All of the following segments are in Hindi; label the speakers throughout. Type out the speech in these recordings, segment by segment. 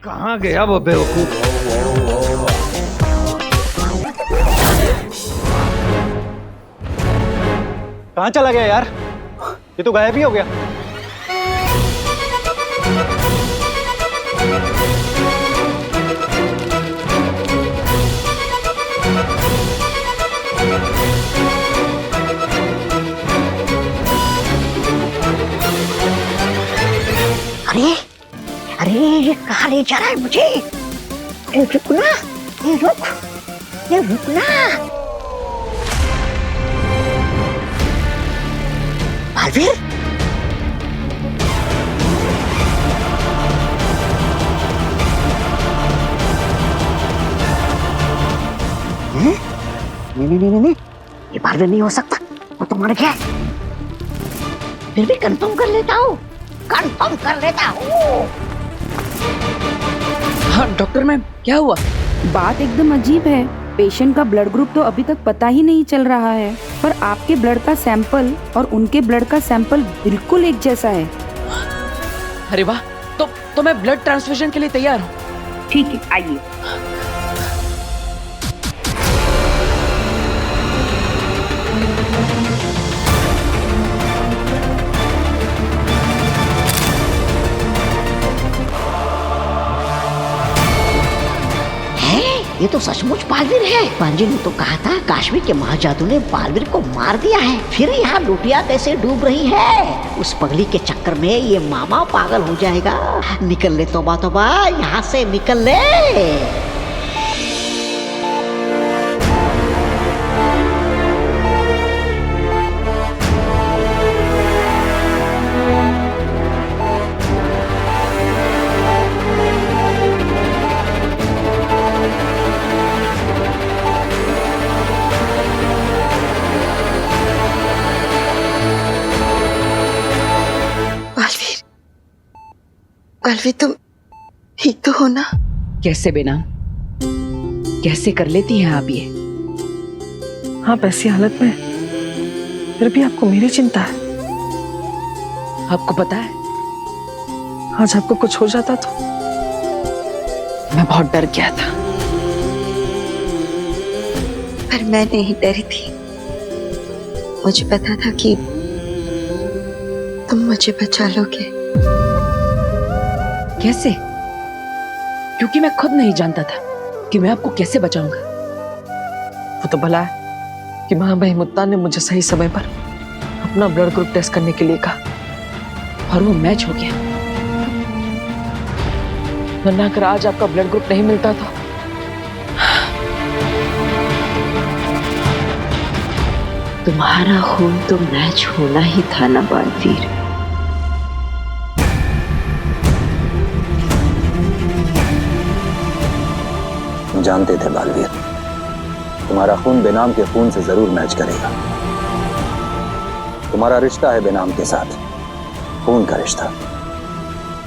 Speaker 1: कहाँ गया वो बेवकूफ?
Speaker 2: कहाँ चला गया यार? ये तो गायब ही हो गया।
Speaker 3: अरे अरे, ये कहाँ ले जा रहा है मुझे? अरे रुक ना, ये रुक ना। बालवीर, नहीं, ये बालवीर नहीं हो सकता, वो तो मर गया। फिर भी कंफर्म कर लेता हूँ।
Speaker 4: हाँ डॉक्टर मैम, क्या हुआ?
Speaker 5: बात एकदम अजीब है। पेशेंट का ब्लड ग्रुप तो अभी तक पता ही नहीं चल रहा है, पर आपके ब्लड का सैंपल और उनके ब्लड का सैंपल बिल्कुल एक जैसा है।
Speaker 4: अरे वाह, तो मैं ब्लड ट्रांसफ्यूजन के लिए तैयार हूँ।
Speaker 5: ठीक है, आइए।
Speaker 3: ये तो सचमुच बालवीर है। पांजी ने तो कहा था काश्मीर के महाजादू ने बालवीर को मार दिया है। फिर यहाँ लुटिया कैसे डूब रही है? उस पगली के चक्कर में ये मामा पागल हो जाएगा। निकल ले तौबा तौबा, यहाँ से निकल ले।
Speaker 6: बालवीर, तुम ठीक तो हो ना?
Speaker 4: कैसे बेनाम, कैसे कर लेती हैं आप ये?
Speaker 6: आप ऐसी हालत में, फिर भी आपको मेरी चिंता है।
Speaker 4: आपको पता है,
Speaker 6: आज आपको कुछ हो जाता तो?
Speaker 4: मैं बहुत डर गया था।
Speaker 6: पर मैं नहीं डरी थी। मुझे पता था कि तुम मुझे बचा लोगे।
Speaker 4: कैसे? क्योंकि मैं खुद नहीं जानता था कि मैं आपको कैसे बचाऊंगा।
Speaker 6: वो तो भला है कि महामहिम मुत्ता ने मुझे सही समय पर अपना ब्लड ग्रुप टेस्ट करने के लिए कहा
Speaker 4: और वो मैच हो गया। वरना अगर आज आपका ब्लड ग्रुप नहीं मिलता तो
Speaker 6: तुम्हारा खून तो मैच होना ही था ना बालवीर।
Speaker 7: जानते थे बालवीर, तुम्हारा खून बेनाम के खून से जरूर मैच करेगा। तुम्हारा रिश्ता है बेनाम के साथ, खून का रिश्ता।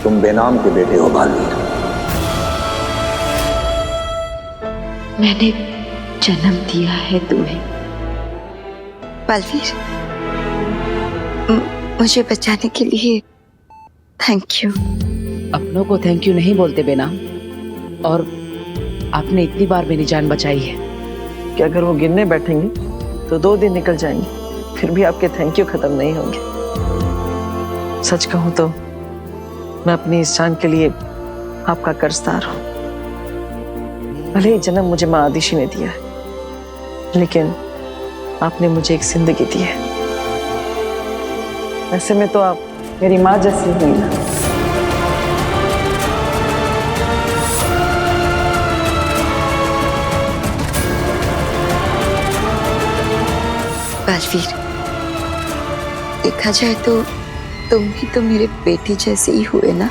Speaker 7: तुम बेनाम के बेटे हो बालवीर।
Speaker 6: मैंने जन्म दिया है तुम्हें बालवीर। मुझे बचाने के लिए थैंक यू।
Speaker 4: अपनों को थैंक यू नहीं बोलते बेनाम, और आपने इतनी बार मेरी जान बचाई है
Speaker 6: कि अगर वो गिरने बैठेंगे तो 2 दिन निकल जाएंगे, फिर भी आपके थैंक यू खत्म नहीं होंगे। सच कहूं तो मैं अपनी इस जान के लिए आपका कर्जदार हूं। भले ही जन्म मुझे माँ आदिशी ने दिया है, लेकिन आपने मुझे एक जिंदगी दी है। ऐसे में तो आप मेरी माँ जैसी हुई ना। बालवीर, देखा जाए तो तुम भी तो मेरे बेटी जैसे ही हुए ना।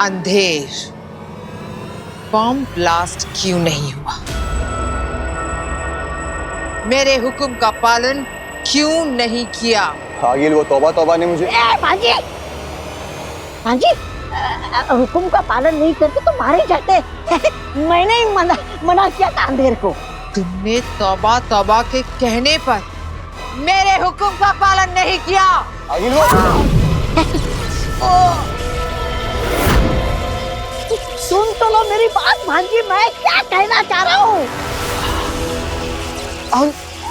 Speaker 8: अंधेर, बॉम्ब ब्लास्ट क्यों नहीं हुआ? मेरे हुक्म का पालन क्यों नहीं किया?
Speaker 7: आगिल, वो तौबा तौबा ने मुझे
Speaker 3: पांजी, हुक्म का पालन नहीं करते तो मारे जाते। मैंने ही मना किया था अंधेर को।
Speaker 8: तुमने तौबा तौबा के कहने पर मेरे हुक्म का पालन नहीं किया।
Speaker 3: सुन तो लो मेरी बात भांजी, मैं क्या कहना चाह रहा हूँ।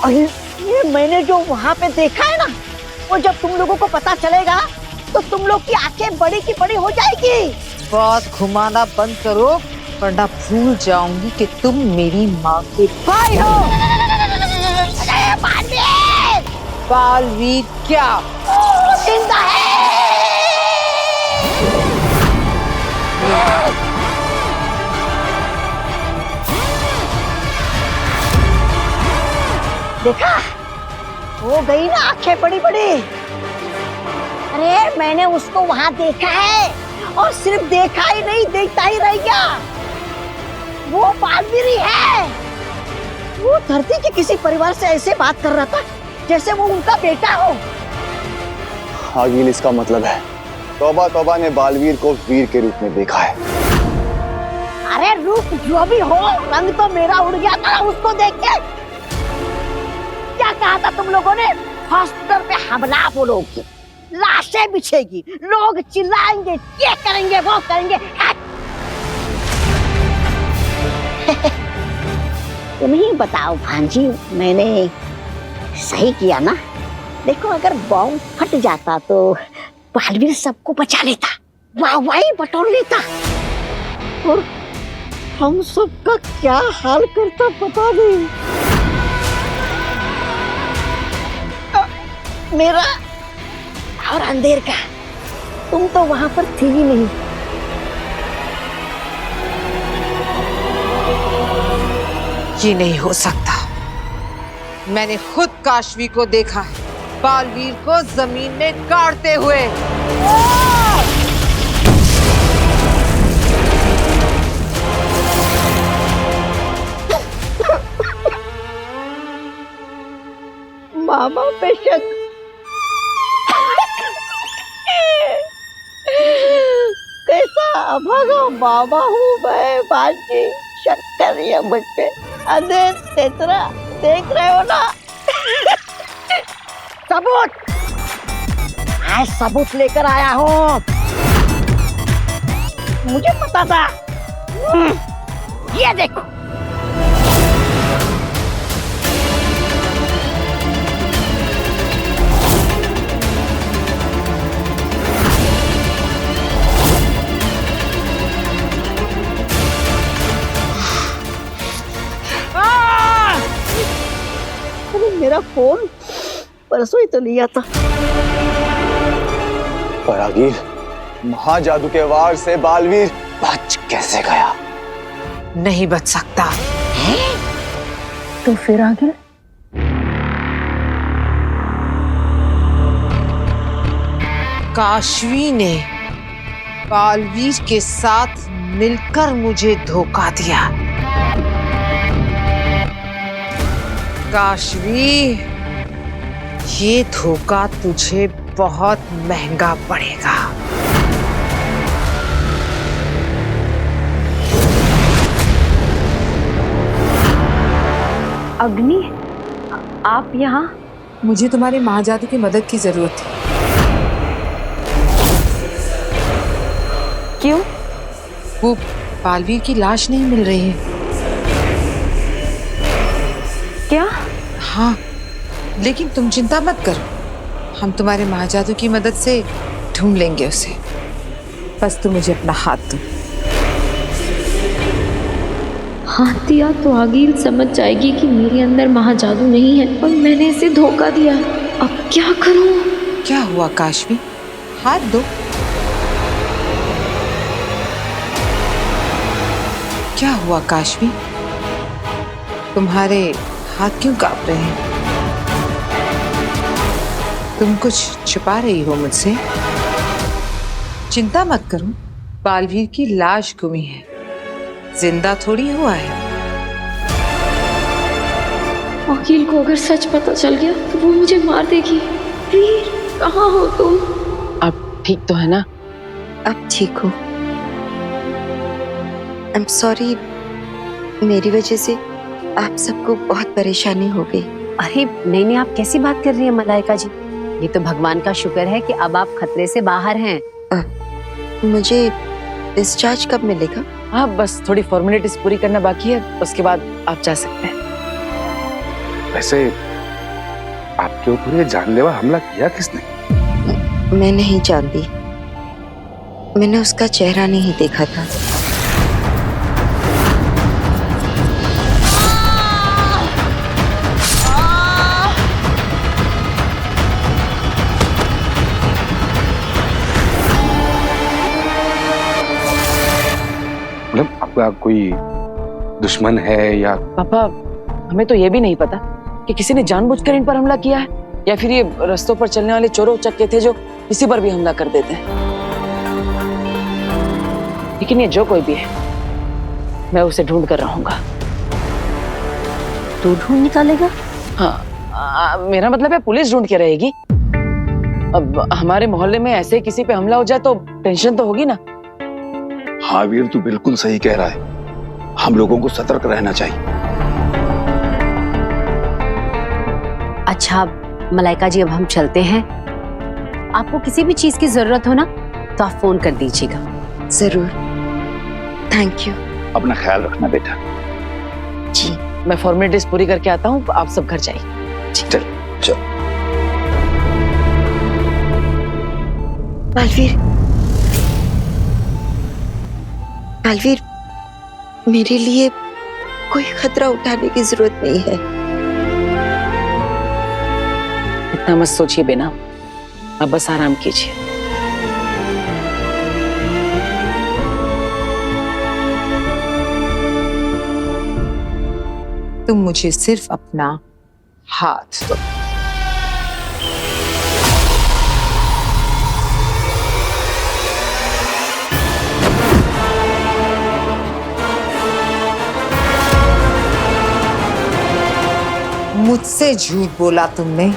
Speaker 3: और ये मैंने जो वहाँ पे देखा है ना, वो जब तुम लोगों को पता चलेगा तो तुम लोग की आंखें बड़ी की बड़ी हो जाएगी।
Speaker 8: बात घुमाना बंद करो, वरना भूल जाऊंगी कि तुम मेरी माँ के भाई हो। बालवीर क्या
Speaker 3: जिंदा है? देखा, हो गई ना आंखें बड़ी बड़ी। अरे मैंने उसको वहां देखा है, और सिर्फ देखा ही नहीं, देखता ही रह गया। वो बालवीर ही है। वो धरती के किसी परिवार से ऐसे बात कर रहा था जैसे वो उनका बेटा हो।
Speaker 7: आगिल, इसका मतलब है तौबा तौबा ने बालवीर को वीर के रूप में देखा है।
Speaker 3: अरे रूप जो भी हो, रंग तो मेरा उड़ गया था उसको देख के। क्या कहा था तुम लोगों ने? हॉस्पिटल पे हमला बोलोगी, लाशें बिछेगी, लोग चिल्लाएंगे, ये करेंगे वो करेंगे। तुम ही बताओ भांजी, मैंने सही किया ना? देखो, अगर बॉम्ब फट जाता तो बालवीर सबको बचा लेता, वाहवाही बटोर लेता, और हम सबका क्या हाल करता पता नहीं। मेरा और अंधेर का, तुम तो वहां पर थी ही नहीं।
Speaker 8: ये नहीं हो सकता। मैंने खुद काशवी को देखा है, बालवीर को जमीन में गाड़ते हुए।
Speaker 3: मामा पे शक। कैसा अभागा मामा हूँ मैं भांजी, शक कर रही है मुझ पे। अरे तेतरा, देख रहे हो ना? सबूत, मैं सबूत लेकर आया हूँ। मुझे पता था। ये देखो। मेरा फोन परसों ही तो लिया था।
Speaker 7: पर आगिल, महाजादू के वार से बालवीर बच कैसे गया?
Speaker 8: नहीं बच सकता।
Speaker 5: तो फिर आगे?
Speaker 8: काशवी ने बालवीर के साथ मिलकर मुझे धोखा दिया। काशवी, ये धोखा तुझे बहुत महंगा पड़ेगा।
Speaker 5: अग्नि, आप यहाँ?
Speaker 4: मुझे तुम्हारे महाजादू की मदद की जरूरत थी।
Speaker 5: क्यों?
Speaker 4: वो बालवीर की लाश नहीं मिल रही है।
Speaker 5: क्या?
Speaker 4: हाँ, लेकिन तुम चिंता मत करो, हम तुम्हारे महाजादू की मदद से ढूंढ लेंगे उसे। बस तुम मुझे अपना हाथ दो।
Speaker 1: हाथ दिया तो आगिल समझ जाएगी कि मेरे अंदर महाजादू नहीं है और मैंने इसे धोखा दिया। अब क्या करूं?
Speaker 4: क्या हुआ काशवी? हाथ दो। क्या हुआ काशवी? तुम्हारे हाथ क्यों कांप रहे हैं? तुम कुछ छुपा रही हो मुझसे? चिंता मत करो, बालवीर की लाश गुमी है, जिंदा थोड़ी हुआ है।
Speaker 1: वकील को अगर सच पता चल गया तो वो मुझे मार देगी। वीर, कहाँ हो तुम?
Speaker 4: अब ठीक तो है ना?
Speaker 9: अब ठीक हो? I'm sorry, मेरी वजह से आप सबको बहुत परेशानी हो गई।
Speaker 10: अरे नहीं नहीं, आप कैसी बात कर रही हैं मलाइका जी? ये तो भगवान का शुक्र है कि अब आप खतरे से बाहर हैं।
Speaker 9: मुझे डिस्चार्ज कब मिलेगा?
Speaker 6: हाँ, बस थोड़ी फॉर्मेलिटीज पूरी करना बाकी है, उसके बाद आप जा सकते हैं।
Speaker 11: वैसे आपके ऊपर ये जानलेवा हमला किया किसने?
Speaker 9: मैं नहीं जानती, मैंने उसका चेहरा नहीं देखा था।
Speaker 11: मतलब आपका कोई दुश्मन है या?
Speaker 6: पापा, हमें तो ये भी नहीं पता कि किसी ने जानबूझकर इन पर हमला किया है या फिर ये रास्तों पर चलने वाले चोरों चक्के थे जो किसी पर भी हमला कर देते हैं। लेकिन ये जो कोई भी है, मैं उसे ढूंढ कर रहूंगा।
Speaker 10: तू ढूंढ निकालेगा?
Speaker 6: हाँ, मेरा मतलब है पुलिस ढूंढ के रहेगी। अब हमारे मोहल्ले में ऐसे किसी पे हमला हो जाए तो टेंशन तो होगी ना।
Speaker 11: हाँ वीर, तू बिल्कुल सही कह रहा है, हम लोगों को सतर्क रहना चाहिए।
Speaker 10: अच्छा मलाइका जी, अब हम चलते हैं। आपको किसी भी चीज की जरूरत हो ना तो आप फोन कर दीजिएगा।
Speaker 9: जरूर, थैंक यू।
Speaker 11: अपना ख्याल रखना बेटा।
Speaker 9: जी।
Speaker 6: मैं फॉर्मेलिटीज पूरी करके आता हूँ, आप सब घर जाइए।
Speaker 11: चल चल।
Speaker 9: बालवीर, बालवीर, मेरे लिए कोई खतरा उठाने की जरूरत नहीं है।
Speaker 6: इतना मत सोचिए बेना, अब बस आराम कीजिए।
Speaker 4: तुम मुझे सिर्फ अपना हाथ दो। मुझसे झूठ बोला तुमने,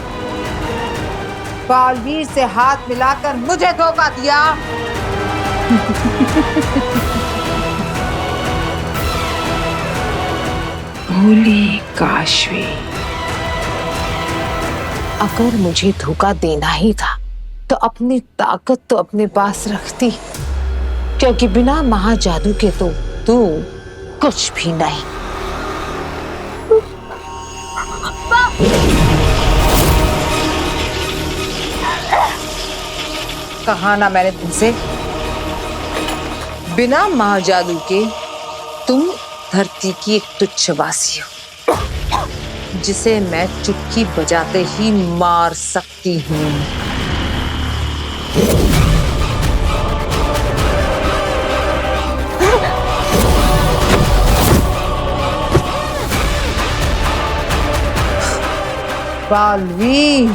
Speaker 4: बालवीर से हाथ मिलाकर मुझे धोखा दिया। भोली काशवी, अगर मुझे धोखा देना ही था तो अपनी ताकत तो अपने पास रखती, क्योंकि बिना महाजादू के तो तू कुछ भी नहीं। कहा ना मैंने तुमसे, बिना महाजादू के तुम धरती की एक तुच्छ वासी हो, जिसे मैं चुटकी बजाते ही मार सकती हूँ। बालवीर,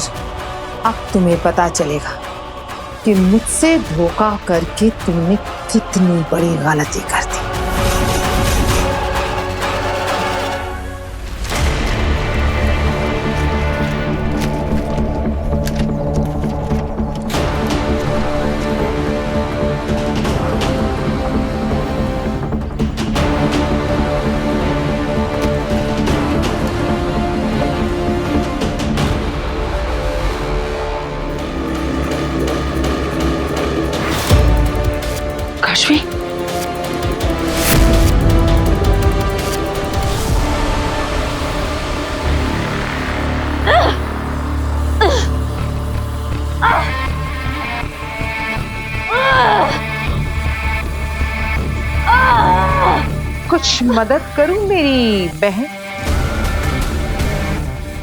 Speaker 4: अब तुम्हें पता चलेगा कि मुझसे धोखा करके तुमने कितनी बड़ी गलती कर दी।
Speaker 6: काशवी,
Speaker 4: कुछ मदद करूं मेरी बहन?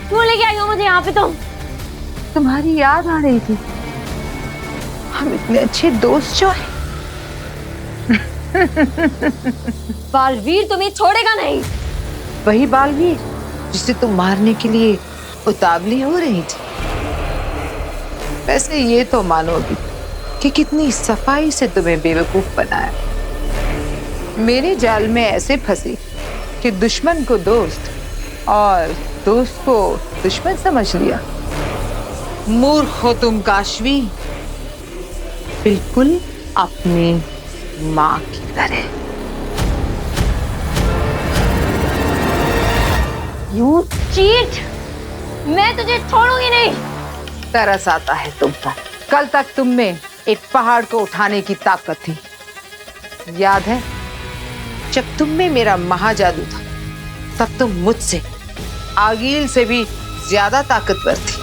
Speaker 1: क्यों लेके आई हो मुझे यहाँ पे?
Speaker 4: तुम्हारी याद आ रही थी, हम इतने अच्छे दोस्त जो हैं।
Speaker 1: बालवीर तुम्हें छोड़ेगा नहीं।
Speaker 4: वही बालवीर जिसे तुम मारने के लिए उतावली हो रही थी। वैसे ये तो मानोगी कि कितनी सफाई से तुम्हें बेवकूफ बनाया। मेरे जाल में ऐसे फंसी कि दुश्मन को दोस्त और दोस्त को दुश्मन समझ लिया। मूर्ख हो तुम काशवी, बिल्कुल अपनी माँ की तरह।
Speaker 1: You cheat! मैं तुझे छोड़ूंगी नहीं।
Speaker 4: तरस आता है तुम पर। कल तक तुम में एक पहाड़ को उठाने की ताकत थी, याद है? जब तुम में मेरा महाजादू था तब तुम मुझसे, आगील से भी ज्यादा ताकतवर थी।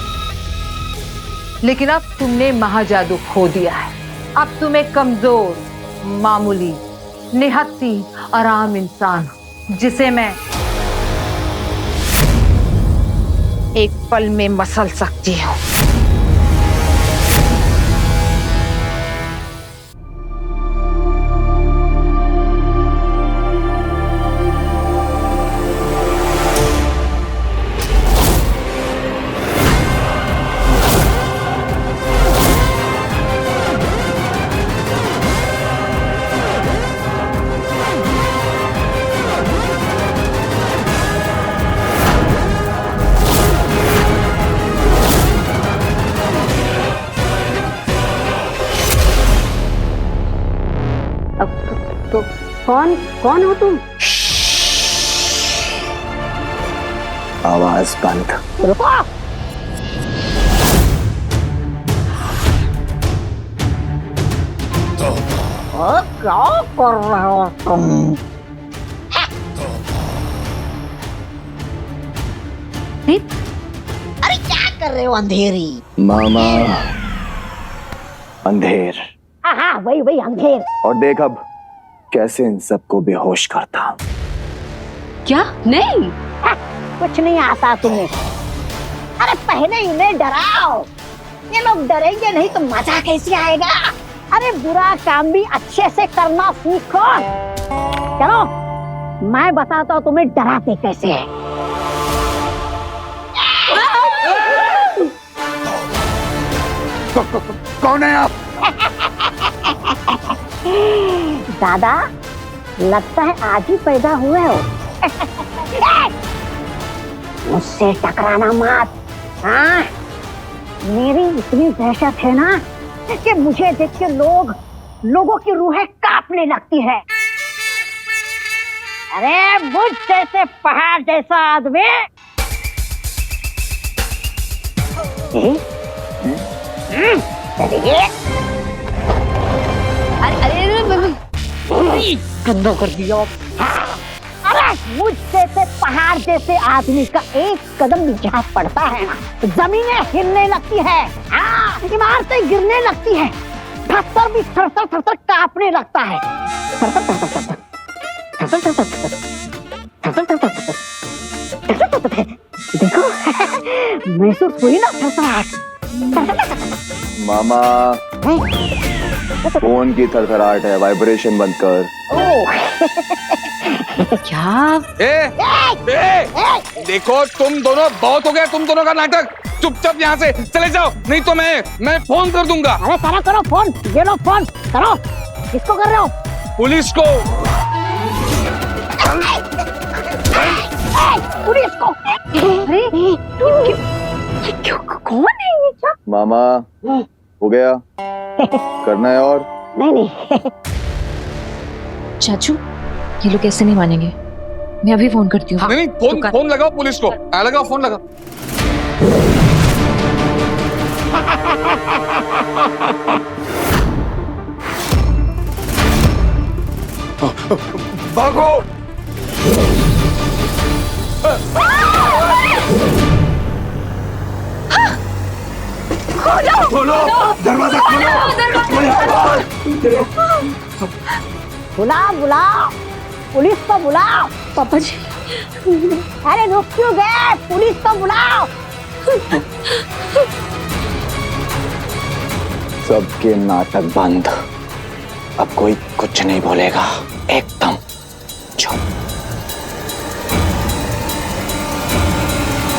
Speaker 4: लेकिन अब तुमने महाजादू खो दिया है। अब तुम एक कमजोर, मामूली, निहत्ती आराम इंसान हो, जिसे मैं एक पल में मसल सकती हूँ।
Speaker 10: कौन हो तुम?
Speaker 7: आवाज बंद।
Speaker 3: रुको। क्या कर रहे हो तुम? अरे क्या कर रहे हो अंधेरी?
Speaker 7: मामा अंधेर।
Speaker 3: हाँ वही अंधेर।
Speaker 7: और देख अब कैसे इन सबको बेहोश करता हूं।
Speaker 10: क्या? नहीं,
Speaker 3: कुछ नहीं आता तुम्हें। अरे पहले इन्हें डराओ, ये लोग डरेंगे नहीं तो मजा कैसे आएगा? अरे बुरा काम भी अच्छे से करना सीखो। चलो मैं बताता हूँ तुम्हें डराते कैसे है।
Speaker 7: कौन है आप?
Speaker 3: दादा लगता है आज ही पैदा हुए हो। मुझसे टकराना मत। हाँ मेरी इतनी दहशत है ना कि मुझे देख के लोगों की रूहें कांपने लगती है। अरे मुझ जैसे पहाड़ जैसा आदमी गंदा कर दिया। अरे मुझ जैसे पहाड़ जैसे आदमी का एक कदम भी जहाँ पड़ता है ना जमीनें हिलने लगती है। हाँ इमारतें गिरने लगती है, पत्थर भी थर-थर कांपने लगता है। देखो महसूस हुई ना थरथराहट?
Speaker 7: मामा फोन की थरथराहट है, वाइब्रेशन बंद कर।
Speaker 10: क्या?
Speaker 11: देखो तुम दोनों, बहुत हो गया तुम दोनों का नाटक। चुपचाप यहाँ से चले जाओ, नहीं तो मैं फोन कर दूंगा।
Speaker 3: अरे करो फोन, ये लो फोन करो। किसको कर रहे हो?
Speaker 11: पुलिस को।
Speaker 3: पुलिस को? कौन है ये?
Speaker 7: मामा हो गया, करना है और?
Speaker 3: नहीं।
Speaker 1: चाचू ये लोग ऐसे नहीं मानेंगे, मैं अभी फोन करती हूँ।
Speaker 11: नहीं फोन लगाओ पुलिस को। लगाओ फोन लगाओ। भागो। खोलो दरवाजा,
Speaker 3: बुलाओ पुलिस को बुलाओ।
Speaker 1: पापा जी।
Speaker 3: अरे रुक क्यों गए? पुलिस को बुलाओ।
Speaker 7: सबके नाटक बंद, अब कोई कुछ नहीं बोलेगा, एकदम चुप।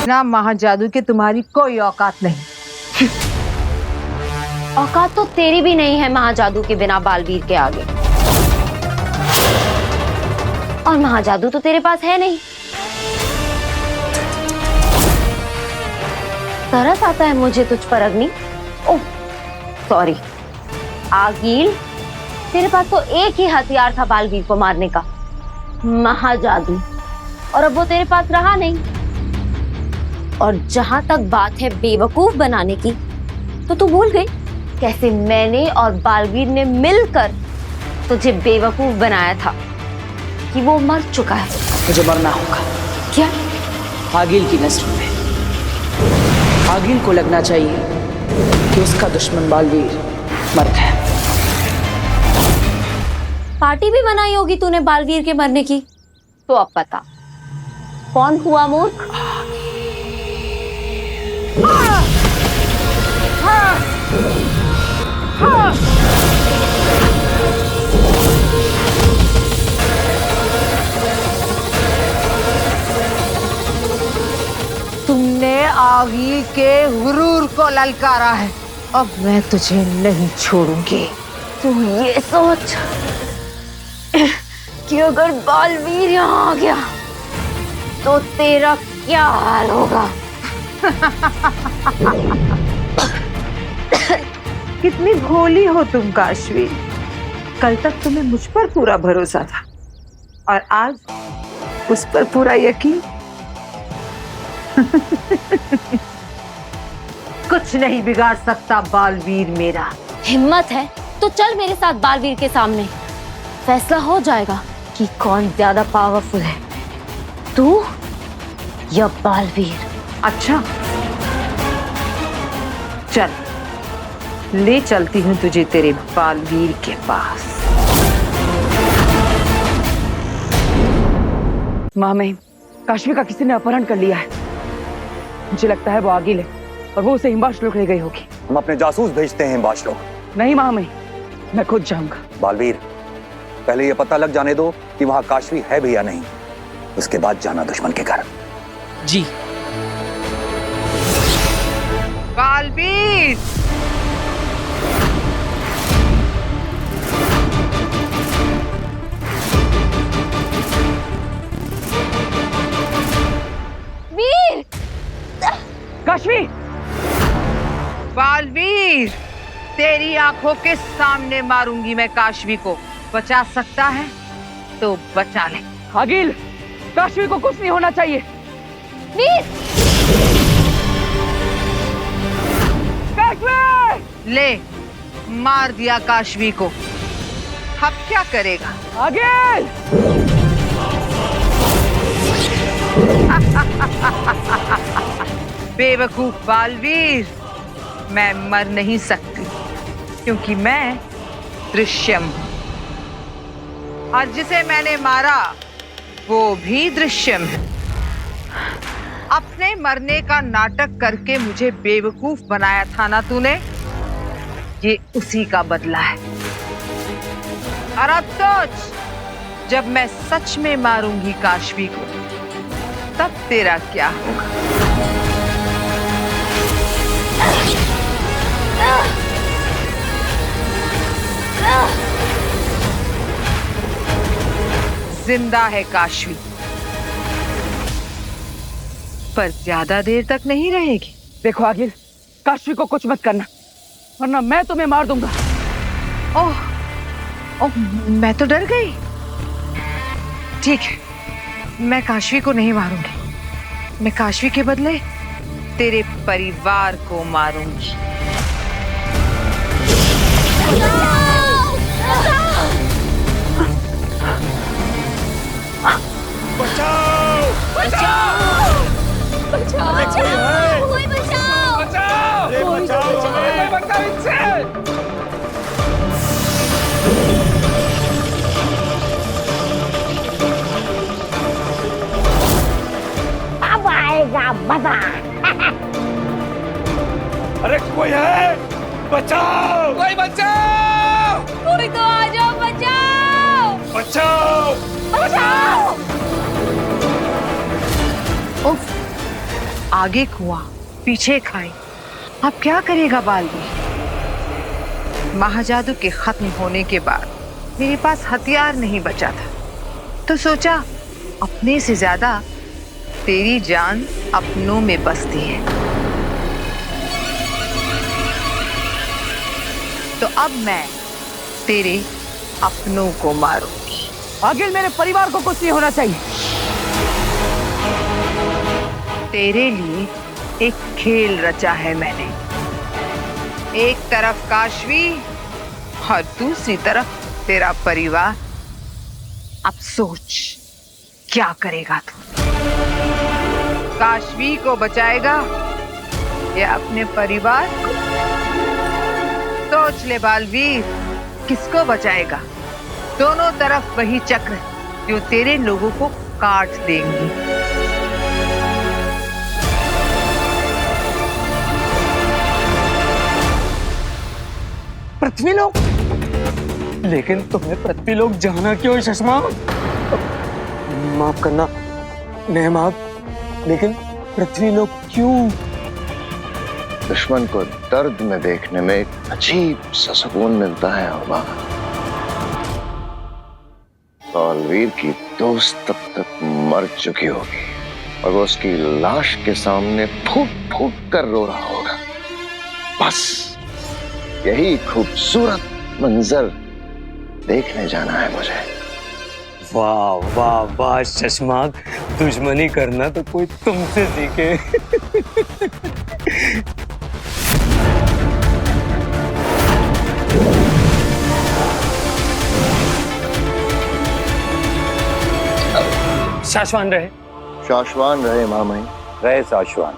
Speaker 4: ना महाजादू के तुम्हारी कोई औकात नहीं।
Speaker 1: औकात तो तेरी भी नहीं है महाजादू के बिना बालवीर के आगे, और महाजादू तो तेरे पास है नहीं। तरस आता है मुझे तुझ पर अग्नि। ओह सॉरी आगील, तेरे पास तो एक ही हथियार था बालवीर को मारने का, महाजादू, और अब वो तेरे पास रहा नहीं। और जहां तक बात है बेवकूफ बनाने की, तो तू भूल गई कैसे मैंने और बालवीर ने मिलकर तुझे बेवकूफ बनाया था कि वो मर चुका है।
Speaker 12: मुझे मरना होगा।
Speaker 1: क्या?
Speaker 12: आगिल की नजरों में आगिल को लगना चाहिए कि उसका दुश्मन बालवीर मर गया।
Speaker 1: पार्टी भी बनाई होगी तूने बालवीर के मरने की, तो अब पता कौन हुआ मूर्ख।
Speaker 8: तुमने आगी के गुरूर को ललकारा है, अब मैं तुझे नहीं छोड़ूंगी।
Speaker 1: तू ये सोच कि अगर बालवीर यहाँ आ गया तो तेरा क्या हाल होगा।
Speaker 4: कितनी भोली हो तुम काशवी। कल तक तुम्हें मुझ पर पूरा भरोसा था और आज उस पर पूरा यकीन।
Speaker 8: कुछ नहीं बिगाड़ सकता बालवीर मेरा।
Speaker 1: हिम्मत है तो चल मेरे साथ बालवीर के सामने, फैसला हो जाएगा कि कौन ज्यादा पावरफुल है, तू या बालवीर।
Speaker 4: अच्छा चल, ले चलती हूँ तुझे तेरे बालवीर के पास।
Speaker 12: माँ, मैं काश्मी का किसी ने अपहरण कर लिया है। मुझे लगता है वो आगिल है और वो उसे हिम्बाश लोग ले गई होगी।
Speaker 7: हम अपने जासूस भेजते हैं हिम्बाश लोग।
Speaker 12: नहीं माँ, मैं खुद जाऊंगा।
Speaker 7: बालवीर, पहले ये पता लग जाने दो कि वहां काशवी है भी या नहीं, उसके बाद जाना दुश्मन के घर।
Speaker 12: जी।
Speaker 8: बालवीर,
Speaker 1: वीर,
Speaker 12: काशवी,
Speaker 8: बालवीर, तेरी आंखों के सामने मारूंगी मैं काशवी को। बचा सकता है तो बचा ले।
Speaker 12: आगिल, काशवी को कुछ नहीं होना चाहिए।
Speaker 1: वीर,
Speaker 12: काशवी!
Speaker 8: ले, मार दिया काशवी को। अब क्या करेगा?
Speaker 12: आगिल!
Speaker 8: बेवकूफ बालवीर, मैं मर नहीं सकती क्योंकि मैं दृश्यम हूं, और जिसे मैंने मारा वो भी दृश्यम है। अपने मरने का नाटक करके मुझे बेवकूफ बनाया था ना तूने, ये उसी का बदला है। और अब सोच, जब मैं सच में मारूंगी काशवी को, तब तेरा क्या होगा। जिंदा है काशवी, पर ज्यादा देर तक नहीं रहेगी।
Speaker 12: देखो आगिल, काशवी को कुछ मत करना वरना मैं तुम्हें मार दूंगा।
Speaker 8: ओह, मैं तो डर गई। ठीक है, मैं काशवी को नहीं मारूंगी। मैं काशवी के बदले तेरे परिवार को मारूंगी।
Speaker 7: बचाओ! बचाओ!
Speaker 1: बचाओ! बचाओ! कोई बचाओ!
Speaker 7: बचाओ! बचाओ इनसे!
Speaker 3: अब आएगा मजा।
Speaker 7: अरे कोई है? बचाओ! कोई बचाओ!
Speaker 1: कोई तो आ जाओ, बचाओ!
Speaker 7: बचाओ!
Speaker 1: बचाओ!
Speaker 8: उफ, आगे कुआं पीछे खाई, अब क्या करेगा बालवीर? महाजादू के खत्म होने के बाद मेरे पास हथियार नहीं बचा था, तो सोचा अपने से ज्यादा तेरी जान अपनों में बसती है। तो अब मैं तेरे अपनों को मारूंगी।
Speaker 12: आगिल, मेरे परिवार को कुछ नहीं होना चाहिए।
Speaker 8: तेरे लिए खेल रचा है मैंने। एक तरफ काशवी और दूसरी तरफ तेरा परिवार। अब सोच क्या करेगा तू? काशवी को बचाएगा या अपने परिवार को? सोच ले बालवीर, किसको बचाएगा? दोनों तरफ वही चक्र जो तेरे लोगों को काट देंगे।
Speaker 2: पृथ्वीलोक? लेकिन तुम्हें पृथ्वीलोक जाना क्यों चश्मा? माफ करना नेहमाग, लेकिन पृथ्वीलोक क्यों?
Speaker 13: दुश्मन को दर्द में देखने में एक अजीब सा सुकून मिलता है अम्मा। बालवीर की दोस्त तब तक मर चुकी होगी और वो उसकी लाश के सामने फूट फूट कर रो रहा होगा। बस यही खूबसूरत मंजर देखने जाना है मुझे।
Speaker 2: वाह वाह वाह चश्मा, दुश्मनी करना तो कोई तुमसे सीखे। शाश्वान रहे।
Speaker 13: शाश्वान रहे महामहिम।
Speaker 7: रहे शाश्वान।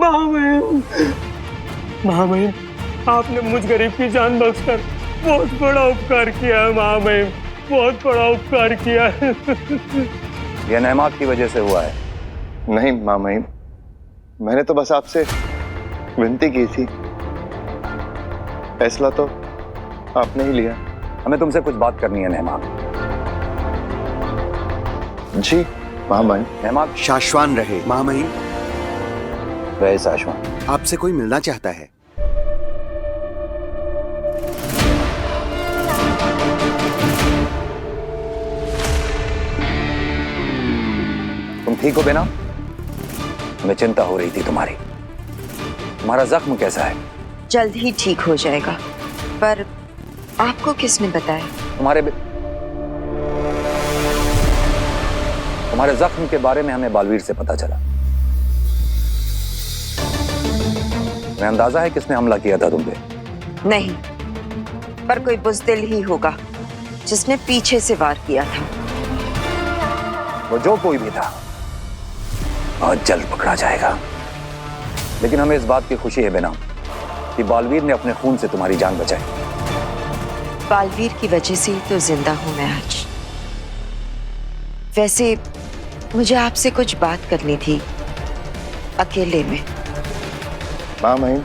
Speaker 2: महामहिम, महामहिम, आपने मुझ गरीब की जान बख्शकर बहुत बड़ा उपकार किया है महामहिम, बहुत बड़ा उपकार किया है।
Speaker 7: यह नेहमाग की वजह से हुआ है।
Speaker 13: नहीं महामहिम, मैंने तो बस आपसे विनती की थी। फैसला तो आपने ही लिया।
Speaker 7: हमें तुमसे कुछ बात करनी है नेहमाग।
Speaker 13: जी महामहिम।
Speaker 7: नेहमाग।
Speaker 14: शाश्वान रहे महामहिम।
Speaker 7: रहे शाश्वान।
Speaker 14: आपसे कोई मिलना चाहता है।
Speaker 7: तुम ठीक हो बेना? हमें चिंता हो रही थी तुम्हारी। तुम्हारा जख्म कैसा है?
Speaker 9: जल्द ही ठीक हो जाएगा। पर आपको किसने बताया?
Speaker 7: तुम्हारे जख्म के बारे में हमें बालवीर से पता चला। तुम्हें अंदाजा है किसने हमला किया था तुम पे?
Speaker 9: नहीं, पर कोई बुज़दिल ही होगा जिसने पीछे से वार किया था।
Speaker 7: वो जो कोई भी था बहुत जल्द पकड़ा जाएगा। लेकिन हमें इस बात की खुशी है बेना कि बालवीर ने अपने खून से तुम्हारी जान बचाई।
Speaker 9: बालवीर की वजह से ही तो जिंदा हूं मैं आज। वैसे मुझे आपसे कुछ बात करनी थी, अकेले में।
Speaker 13: महामहिम,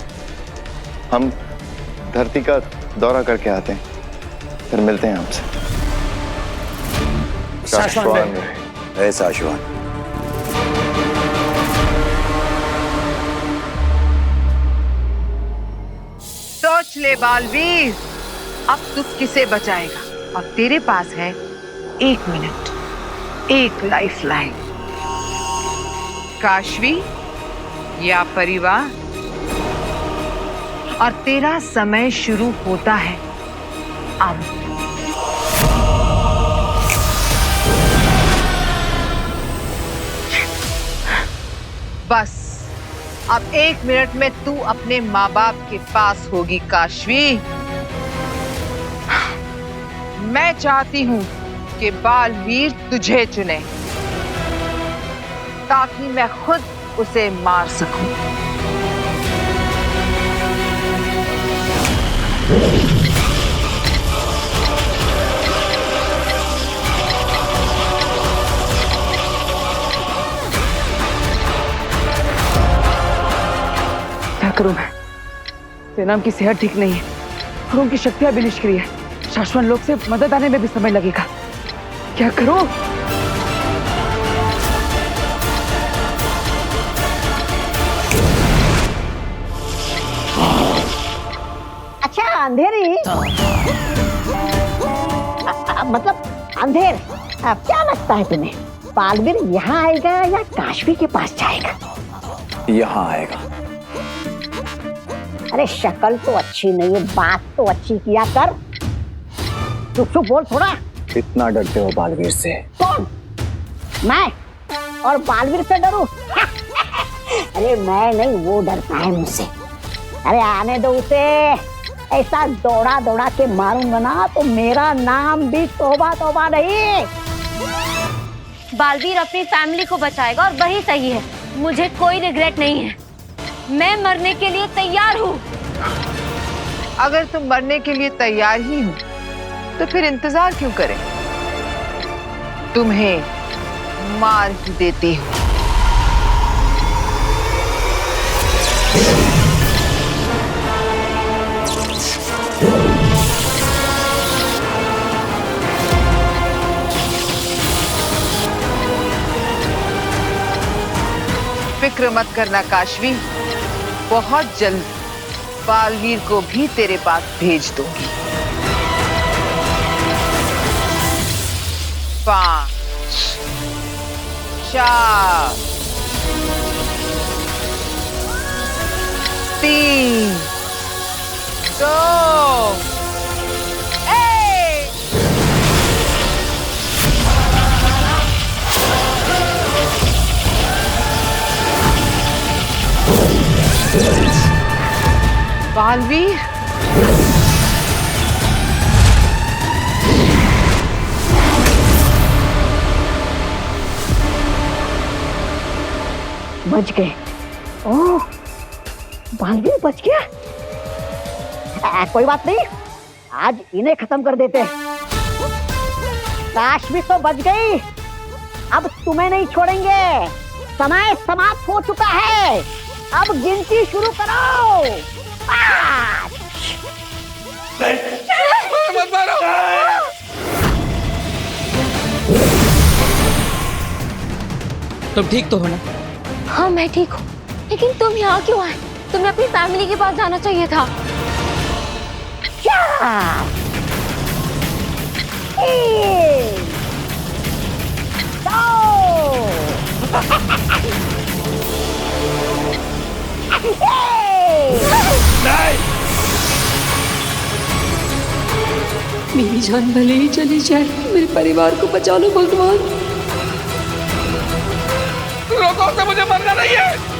Speaker 13: हम धरती का दौरा करके आते हैं, फिर मिलते हैं आपसे। शाश्वान
Speaker 7: रहे शाश्वान।
Speaker 8: सोच ले बालवीर, अब तू किसे बचाएगा? और तेरे पास है 1 मिनट, एक लाइफलाइन। काशवी या परिवार? और तेरा समय शुरू होता है अब। बस अब 1 मिनट में तू अपने माँ बाप के पास होगी काशवी। मैं चाहती हूं कि बालवीर तुझे चुने ताकि मैं खुद उसे मार सकूं।
Speaker 12: क्या करूं मैं? सेनाम की सेहत ठीक नहीं है और उनकी शक्तियां भी निष्क्रिय है। शाश्वत लोग से मदद आने में भी समय लगेगा। क्या करूं?
Speaker 3: अच्छा अंधेरी, मतलब अंधेर, क्या लगता है तुम्हें बालवीर यहाँ आएगा या काशवी के पास जाएगा?
Speaker 7: यहाँ आएगा।
Speaker 3: अरे शक्ल तो अच्छी नहीं है, बात तो अच्छी किया कर। चुप चुप बोल थोड़ा।
Speaker 7: इतना डरते हो बालवीर से?
Speaker 3: कौन? मैं? और बालवीर से डरूं? अरे मैं नहीं, वो डरता है मुझसे। अरे आने दो उसे, ऐसा दौड़ा दौड़ा के मारूंगा ना तो मेरा नाम भी तौबा तौबा नहीं।
Speaker 1: बालवीर अपनी फैमिली को बचाएगा और वही सही है। मुझे कोई रिग्रेट नहीं है, मैं मरने के लिए तैयार हूँ।
Speaker 8: अगर तुम मरने के लिए तैयार ही हो तो फिर इंतजार क्यों करें? तुम्हें मार ही देती हूँ। फिक्र मत करना काशवी, बहुत जल्द बालवीर को भी तेरे पास भेज दूंगी। 5 4 3 2 1। बालवीर,
Speaker 3: बच गए। ओह, बालवीर बच गया। कोई बात नहीं, आज इन्हें खत्म कर देते हैं। काशवी तो बच गई, अब तुम्हें नहीं छोड़ेंगे। समय समाप्त हो चुका है, अब गिनती शुरू करो। 5
Speaker 11: मत मारो।
Speaker 5: तुम ठीक तो हो ना?
Speaker 1: हाँ मैं ठीक हूँ, लेकिन तुम यहाँ क्यों आए? तुम्हें अपनी फैमिली के पास जाना चाहिए था।
Speaker 3: 4 3
Speaker 5: मेरी जान भले ही चली जाए, मेरे परिवार को बचा लो भगवान।
Speaker 11: रोको उसे, मुझे मरना नहीं है।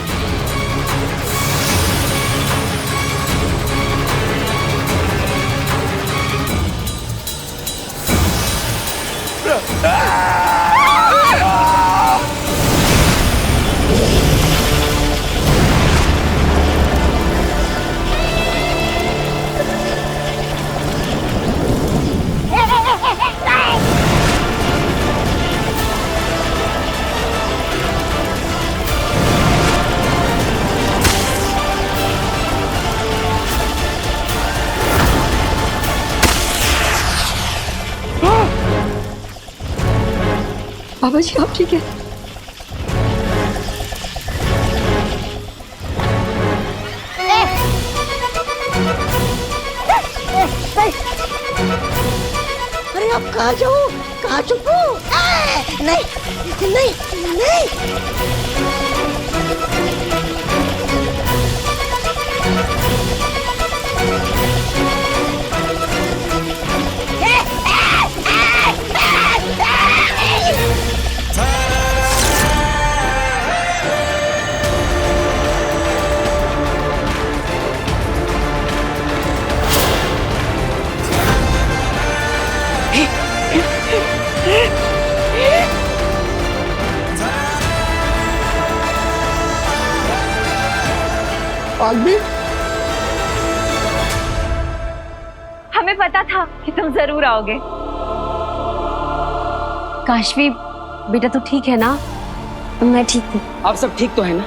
Speaker 5: बाबा जी आप ठीक है?
Speaker 3: अरे आप कहाँ जाओ, कहाँ छुपो? नहीं नहीं नहीं।
Speaker 11: बालवीर,
Speaker 1: हमें पता था कि तुम जरूर आओगे।
Speaker 10: काशवी बेटा तो ठीक है ना?
Speaker 1: मैं ठीक हूँ।
Speaker 5: आप सब ठीक तो है ना?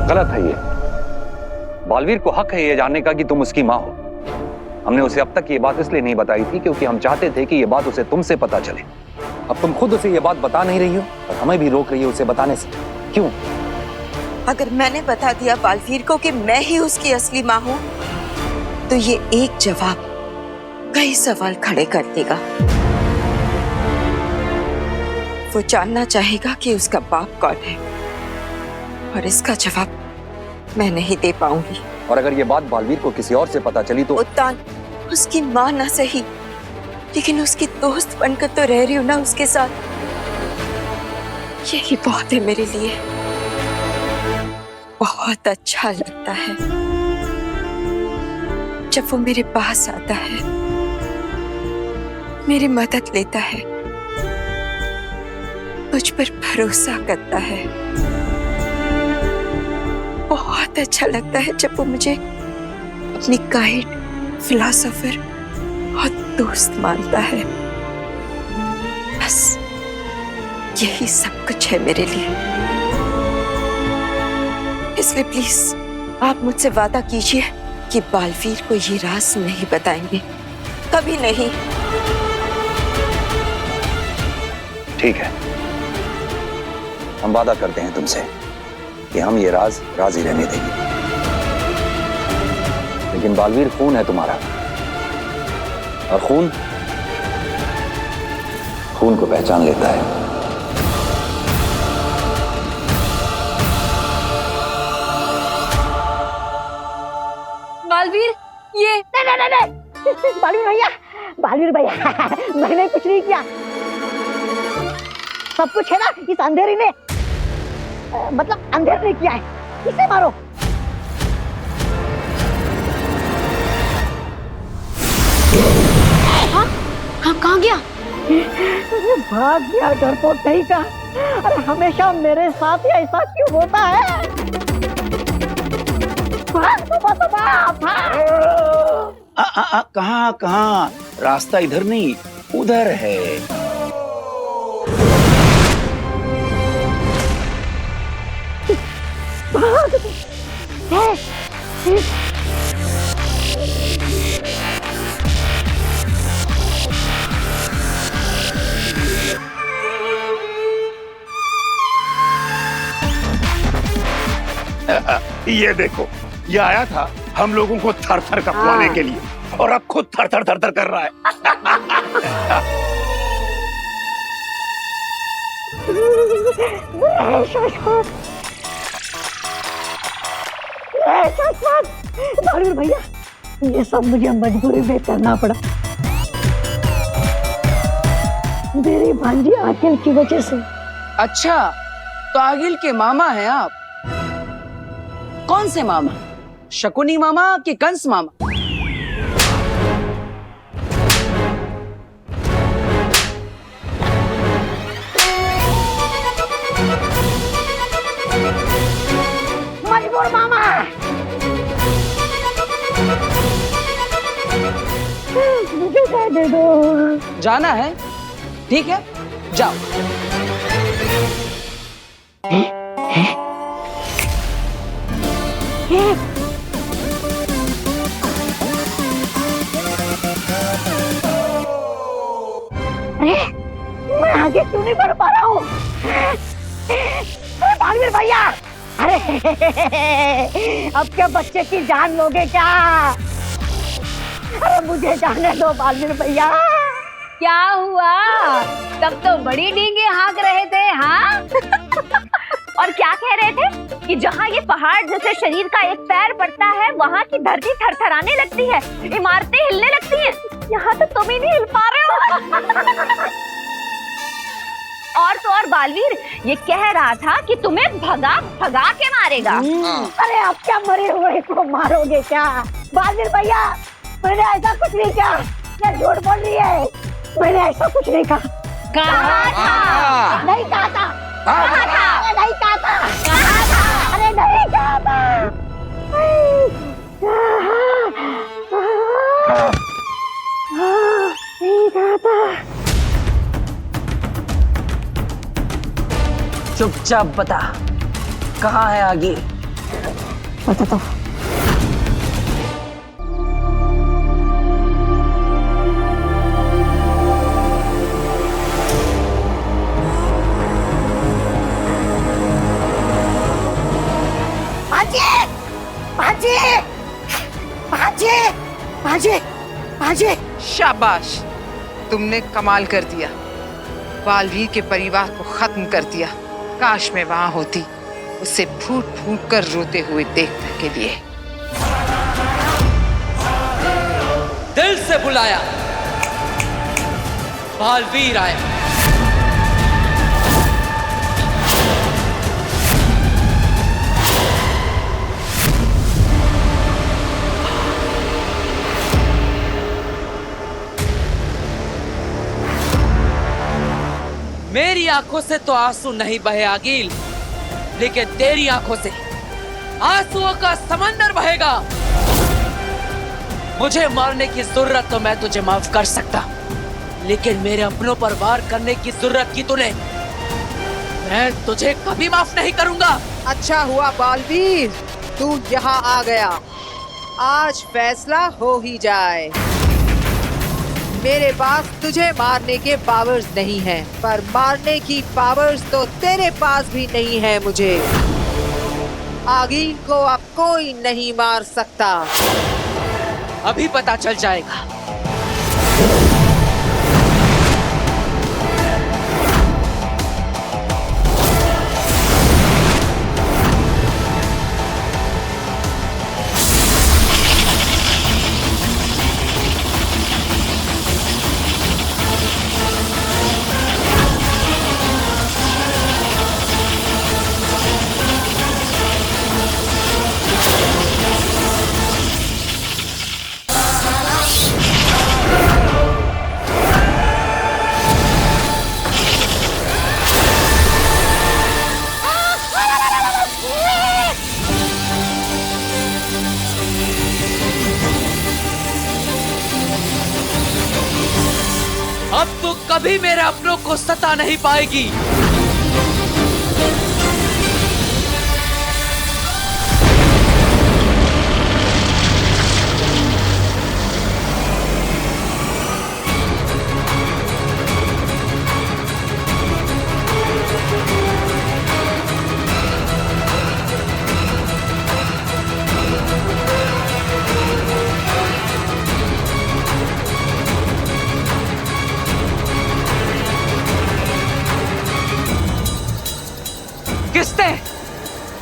Speaker 7: गलत है ये। बालवीर को हक है ये जानने का कि तुम उसकी माँ हो। हमने उसे अब तक ये बात इसलिए नहीं बताई थी क्योंकि हम चाहते थे कि ये बात उसे तुमसे पता चले। अब तुम खुद उसे ये बात बता नहीं रही हो और हमें भी रोक रही हो उसे बताने से। क्यों?
Speaker 9: अगर मैंने बता दिया बालवीर को कि मैं ही उसकी असली माँ हूँ तो ये एक जवाब कई सवाल खड़े कर देगा। वो जानना चाहेगा कि उसका बाप कौन है और इसका जवाब मैं नहीं दे पाऊंगी।
Speaker 7: और अगर ये बात बालवीर को किसी और से पता चली तो
Speaker 9: उत्तान उसकी माँ ना सही लेकिन उसकी दोस्त बनकर तो रह रही हूं ना उसके साथ। यही बहुत है मेरे लिए। बहुत अच्छा लगता है जब वो मेरे पास आता है, मेरी मदद लेता है, मुझ पर भरोसा करता है। बहुत अच्छा लगता है जब वो मुझे अपनी गाइड, फिलॉसफर और दोस्त मानता है। बस यही सब कुछ है मेरे लिए। इसलिए प्लीज आप मुझसे वादा कीजिए कि बालवीर को ये राज नहीं बताएंगे, कभी नहीं।
Speaker 7: ठीक है, हम वादा करते हैं तुमसे कि हम ये राज ही रहने देंगे। लेकिन बालवीर खून है तुम्हारा, और खून को पहचान लेता है।
Speaker 1: बालवीर, ये
Speaker 3: नहीं बालवीर भैया मैंने कुछ नहीं किया। सब कुछ है ना इस अंधेरी ने, मतलब अंधेरे ने किया है। इसे मारो।
Speaker 1: हाँ, कहाँ गया?
Speaker 3: भाग गया, डरपोक नहीं का। अरे हमेशा मेरे साथ ही ऐसा क्यों होता है?
Speaker 15: कहाँ? रास्ता इधर नहीं, उधर है।
Speaker 11: ये देखो, ये आया था हम लोगों को थर थर कपवाने के लिए, और अब खुद थर थर कर रहा है।
Speaker 3: बालवीर भैया, ये सब मुझे मजबूरी में करना पड़ा, मेरी भांजी आकिल की वजह से।
Speaker 12: अच्छा, तो आगिल के मामा हैं आप? कौन से मामा? शकुनी मामा कि कंस मामा?
Speaker 3: मजबूर मामा। मुझे दे दो।
Speaker 12: जाना है? ठीक है, जाओ।
Speaker 3: अरे मैं आगे क्यों नहीं बढ़ पा रहा हूँ? बालवीर भैया, अरे अब क्या बच्चे की जान लोगे क्या? अरे मुझे जाने दो बालवीर भैया।
Speaker 1: क्या हुआ? तब तो बड़ी डींगे हाँक रहे थे, हाँ? और क्या कह रहे थे कि जहाँ ये पहाड़ जैसे शरीर का एक पैर पड़ता है, वहाँ की धरती थरथराने लगती है, इमारतें हिलने लगती हैं। यहाँ तो तुम ही नहीं हिल पा रहे हो। और तो और बालवीर ये कह रहा था कि तुम्हें भगा के मारेगा।
Speaker 3: अरे आप क्या मरे हुए को मारोगे क्या? बालवीर भैया, मैंने ऐसा कुछ नहीं किया। ये झूठ बोल रही है, मैंने ऐसा कुछ नहीं कहा।
Speaker 1: कहा था?
Speaker 3: नहीं कहा था। कहा था? नहीं कहा था। कहा था? अरे नहीं कहा था। नहीं कहा था।
Speaker 12: चुपचाप बता, कहाँ है आगे?
Speaker 3: बता तो।
Speaker 8: भांजे, शाबाश, तुमने कमाल कर दिया। बालवीर के परिवार को खत्म कर दिया। काश मैं वहां होती, उसे फूट फूट कर रोते हुए देखने के लिए।
Speaker 16: दिल से बुलाया, बालवीर आया। मेरी आंखों से तो आंसू नहीं बहे आगिल, लेकिन तेरी आंखों से आंसुओं का समंदर बहेगा। मुझे मारने की जरूरत तो मैं तुझे माफ कर सकता, लेकिन मेरे अपनों पर वार करने की जरूरत की तूने, मैं तुझे कभी माफ नहीं करूंगा।
Speaker 8: अच्छा हुआ बालवीर, तू यहाँ आ गया। आज फैसला हो ही जाए। मेरे पास तुझे मारने के पावर्स नहीं हैं, पर मारने की पावर्स तो तेरे पास भी नहीं है। मुझे आगिल को अब कोई नहीं मार सकता।
Speaker 16: अभी पता चल जाएगा। अब तू कभी मेरे अपनों को सता नहीं पाएगी।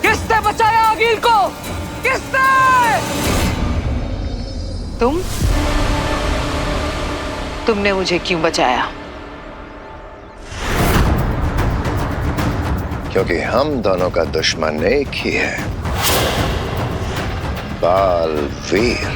Speaker 16: किसने बचाया आगिल को? किसने?
Speaker 8: तुमने मुझे क्यों बचाया?
Speaker 13: क्योंकि हम दोनों का दुश्मन एक ही है, बालवीर।